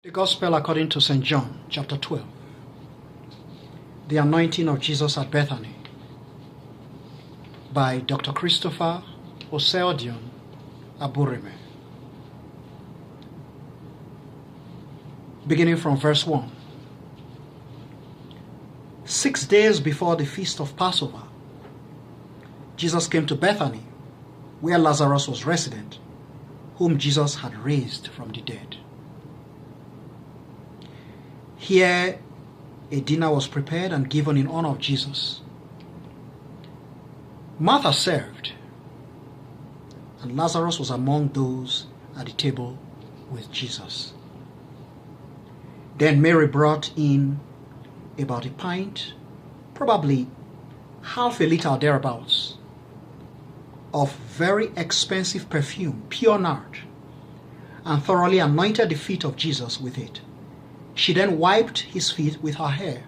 The Gospel according to St. John, chapter 12. The Anointing of Jesus at Bethany by Dr. Christopher Oseodion Aburime. Beginning from verse 1. 6 days before the feast of Passover, Jesus came to Bethany, where Lazarus was resident, whom Jesus had raised from the dead. Here, a dinner was prepared and given in honor of Jesus. Martha served, and Lazarus was among those at the table with Jesus. Then Mary brought in about a pint, probably half a liter or thereabouts, of very expensive perfume, pure nard, and thoroughly anointed the feet of Jesus with it. She then wiped his feet with her hair.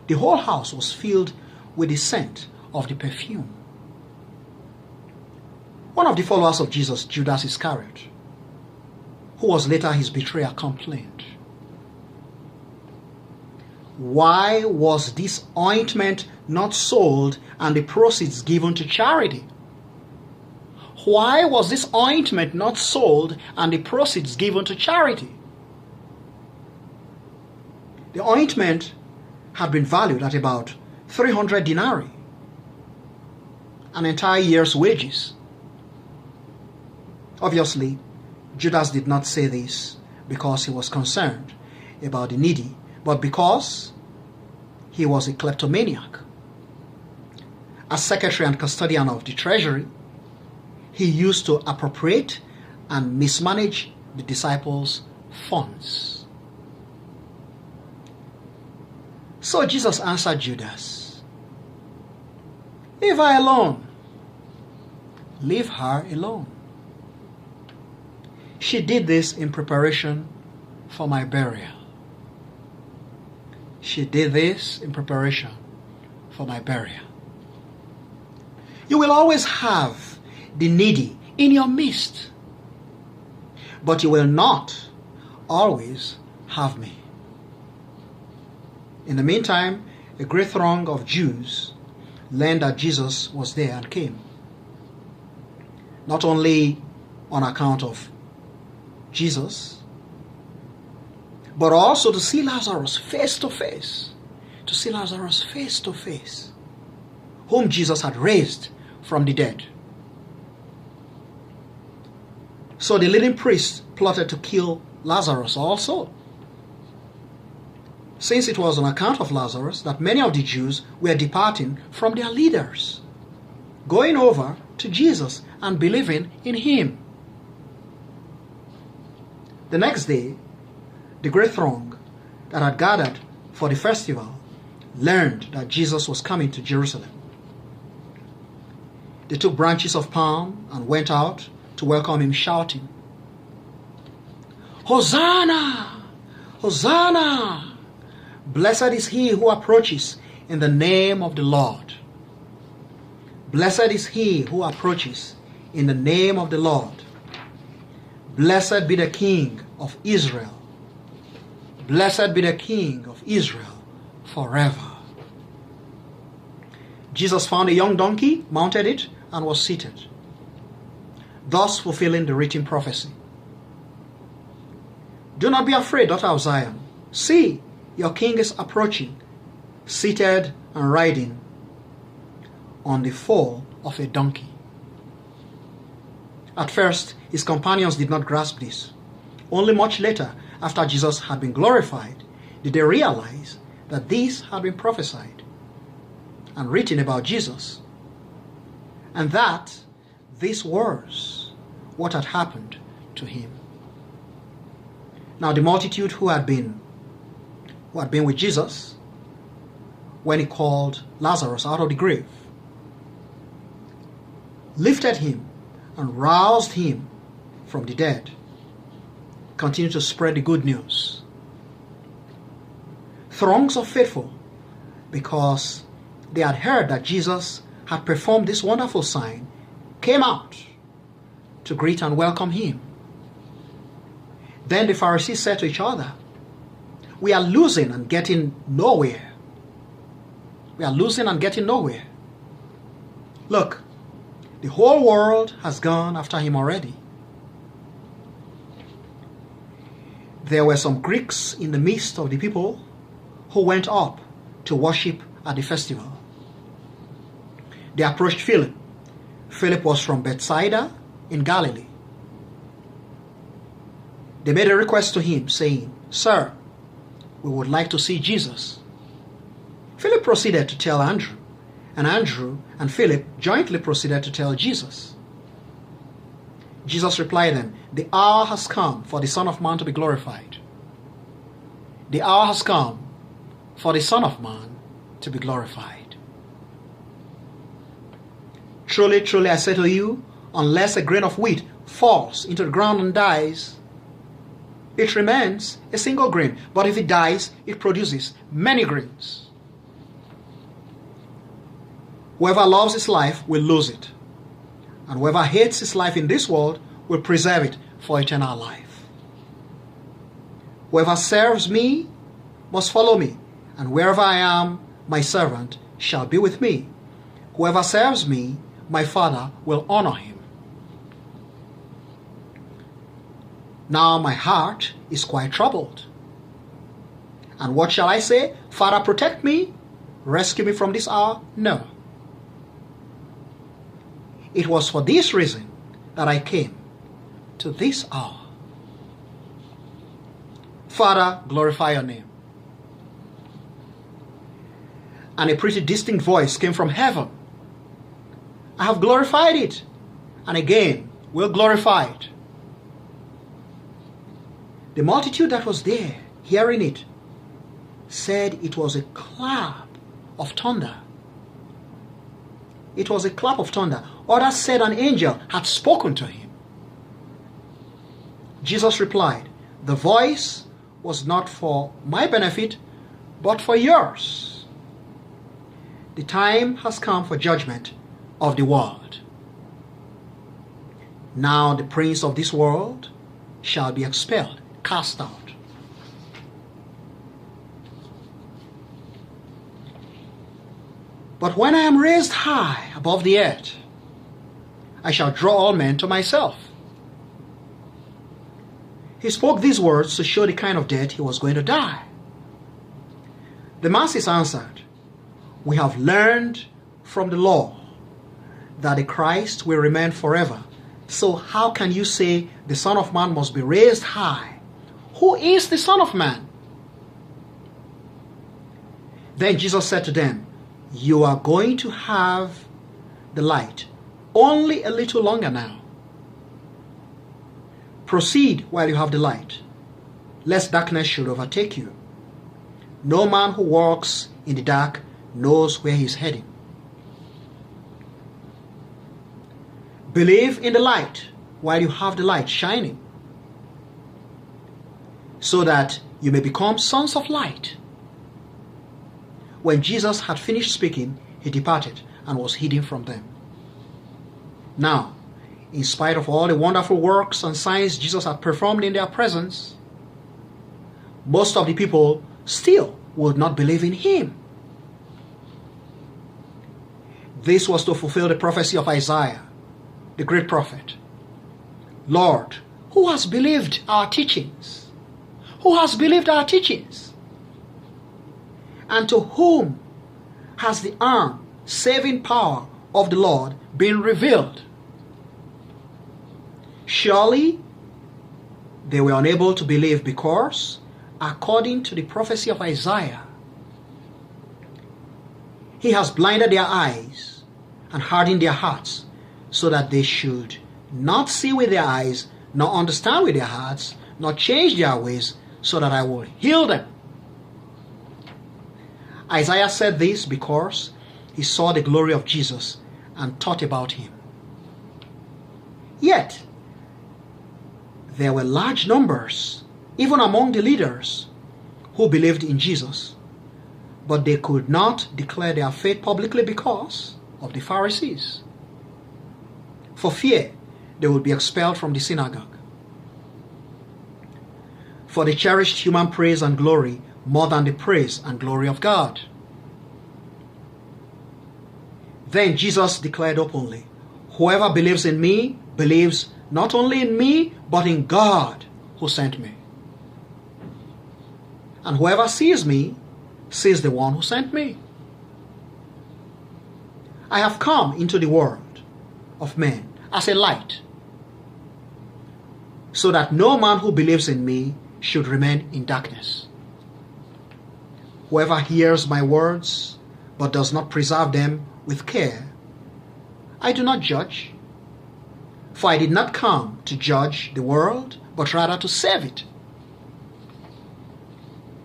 The whole house was filled with the scent of the perfume. One of the followers of Jesus, Judas Iscariot, who was later his betrayer, complained, "Why was this ointment not sold and the proceeds given to charity?" Why was this ointment not sold and the proceeds given to charity? The ointment had been valued at about 300 denarii, an entire year's wages. Obviously, Judas did not say this because he was concerned about the needy, but because he was a kleptomaniac. As secretary and custodian of the treasury, he used to appropriate and mismanage the disciples' funds. So Jesus answered Judas, "Leave her alone. Leave her alone. She did this in preparation for my burial. She did this in preparation for my burial." You will always have the needy in your midst, but you will not always have me. In the meantime, a great throng of Jews learned that Jesus was there and came, not only on account of Jesus, but also to see Lazarus face to face, whom Jesus had raised from the dead. So the leading priests plotted to kill Lazarus also, since it was on account of Lazarus that many of the Jews were departing from their leaders, going over to Jesus and believing in him. The next day, the great throng that had gathered for the festival learned that Jesus was coming to Jerusalem. They took branches of palm and went out to welcome him, shouting, "Hosanna! Hosanna! Blessed is he who approaches in the name of the Lord. Blessed is he who approaches in the name of the Lord. Blessed be the King of Israel. Blessed be the King of Israel forever." Jesus found a young donkey, mounted it, and was seated, thus fulfilling the written prophecy. "Do not be afraid, daughter of Zion. See, your king is approaching, seated and riding on the foal of a donkey." At first, his companions did not grasp this. Only much later, after Jesus had been glorified, did they realize that this had been prophesied and written about Jesus, and that this was what had happened to him. Now the multitude who had been with Jesus when he called Lazarus out of the grave, lifted him and roused him from the dead, continued to spread the good news. Throngs of faithful, because they had heard that Jesus had performed this wonderful sign, came out to greet and welcome him. Then the Pharisees said to each other, "We are losing and getting nowhere. We are losing and getting nowhere. Look, the whole world has gone after him already." There were some Greeks in the midst of the people who went up to worship at the festival. They approached Philip. Philip was from Bethsaida in Galilee. They made a request to him, saying, "Sir, we would like to see Jesus." Philip proceeded to tell Andrew, and Andrew and Philip jointly proceeded to tell Jesus. Jesus replied them, "The hour has come for the Son of Man to be glorified. The hour has come for the Son of Man to be glorified. Truly, truly, I say to you, unless a grain of wheat falls into the ground and dies, it remains a single grain. But if it dies, it produces many grains. Whoever loves his life will lose it, and whoever hates his life in this world will preserve it for eternal life. Whoever serves me must follow me, and wherever I am, my servant shall be with me. Whoever serves me, my Father will honor him. Now my heart is quite troubled. And what shall I say? Father, protect me, rescue me from this hour? No. It was for this reason that I came to this hour. Father, glorify your name." And a pretty distinct voice came from heaven. "I have glorified it, and again will glorify it." The multitude that was there, hearing it, said it was a clap of thunder. It was a clap of thunder. Others said an angel had spoken to him. Jesus replied, "The voice was not for my benefit, but for yours. The time has come for judgment of the world. Now the prince of this world shall be expelled, cast out. But when I am raised high above the earth, I shall draw all men to myself." He spoke these words to show the kind of death he was going to die. The masses answered, "We have learned from the law that the Christ will remain forever. So how can you say the Son of Man must be raised high? Who is the Son of Man?" Then Jesus said to them, "You are going to have the light only a little longer now. Proceed while you have the light, lest darkness should overtake you. No man who walks in the dark knows where he is heading. Believe in the light while you have the light shining, so that you may become sons of light." When Jesus had finished speaking, he departed and was hidden from them. Now, in spite of all the wonderful works and signs Jesus had performed in their presence, most of the people still would not believe in him. This was to fulfill the prophecy of Isaiah, the great prophet. "Lord, who has believed our teachings? Who has believed our teachings? And to whom has the saving power of the Lord been revealed?" Surely they were unable to believe because, according to the prophecy of Isaiah, he has blinded their eyes and hardened their hearts, so that they should not see with their eyes, nor understand with their hearts, nor change their ways, so that I will heal them. Isaiah said this because he saw the glory of Jesus and thought about him. Yet, there were large numbers, even among the leaders, who believed in Jesus, but they could not declare their faith publicly because of the Pharisees, for fear they would be expelled from the synagogue. for they cherished human praise and glory more than the praise and glory of God. Then Jesus declared openly, "Whoever believes in me believes not only in me, but in God who sent me. And whoever sees me sees the one who sent me. I have come into the world of men as a light, so that no man who believes in me should remain in darkness. Whoever hears my words but does not preserve them with care, I do not judge. For I did not come to judge the world, but rather to save it.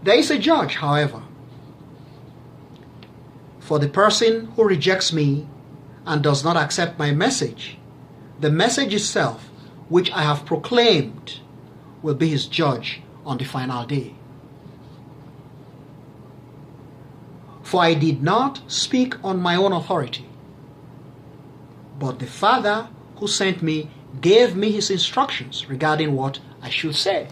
There is a judge, however, for the person who rejects me and does not accept my message. The message itself, which I have proclaimed, will be his judge on the final day. For I did not speak on my own authority, but the Father who sent me gave me his instructions regarding what I should say.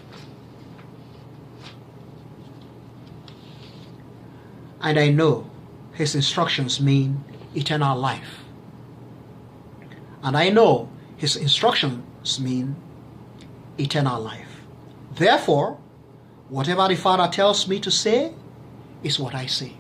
And I know his instructions mean eternal life. And I know his instructions mean eternal life. Therefore, whatever the Father tells me to say is what I say.